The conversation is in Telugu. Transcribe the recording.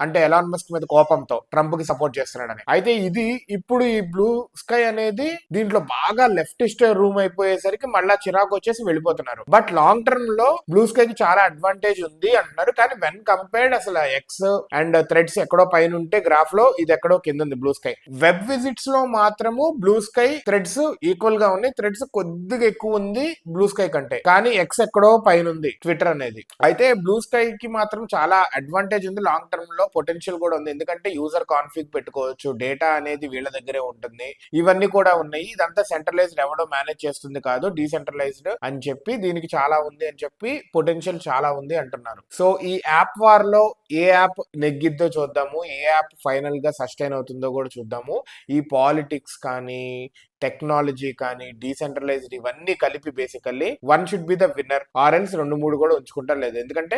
అంటే ఎలాన్ మస్క్ మీద కోపంతో ట్రంప్ కి సపోర్ట్ చేస్తున్నాడని. అయితే ఇది ఇప్పుడు ఈ బ్లూ స్కై అనేది దీంట్లో బాగా లెఫ్టిస్ట్ రూమ్ అయిపోయేసరికి మళ్ళా చిరాకు వచ్చేసి వెళ్ళిపోతున్నారు. బట్ లాంగ్ టర్మ్ లో బ్లూ స్కై కి చాలా అడ్వాంటేజ్ ఉంది అంటున్నారు. కానీ వెన్ కంపేర్డ్ అసలు ఎక్స్ అండ్ థ్రెడ్స్ ఎక్కడో పైన ఉంటే గ్రాఫ్ లో ఇది ఎక్కడో కింద ఉంది బ్లూ స్కై. వెబ్ విజిట్స్ లో మాత్రము బ్లూ స్కై థ్రెడ్స్ ఈక్వల్ గా ఉన్నాయి. థ్రెడ్స్ కొద్దిగా ఎక్కువ ఉంది బ్లూ స్కై కంటే, కానీ ఎక్స్ ఎక్కడో పైన ఉంది ట్విట్టర్ అనేది. అయితే బ్లూ స్కై కి మాత్రం చాలా అడ్వాంటేజ్ ఉంది, లాంగ్ టర్మ్ లో పొటెన్షియల్ కూడా ఉంది. ఎందుకంటే యూజర్ కాన్ఫిగ్ పెట్టుకోవచ్చు, డేటా అనేది వీళ్ళ దగ్గరే ఉంటుంది, ఇవన్నీ కూడా ఉన్నాయి. ఇదంతా సెంట్రలైజ్డ్ ఎవడో మేనేజ్ చేస్తుంది కాదు, డీసెంట్రలైజ్డ్ అని చెప్పి దీనికి చాలా ఉంది అని చెప్పి పొటెన్షియల్ చాలా ఉంది అంటున్నారు. సో ఈ యాప్ వార్ లో ఏ యాప్ నెగ్గిద్దో చూద్దాము, ఏ యాప్ ఫైనల్ గా సస్టైన్ అవుతుందో కూడా చూద్దాము. ఈ పాలిటిక్స్ కానీ టెక్నాలజీ కానీ డీసెంట్రలైజ్డ్ ఇవన్నీ కలిపి basically one should be the winner, or else 2-3 కూడా ఉంచుకుంటారు లేదు. ఎందుకంటే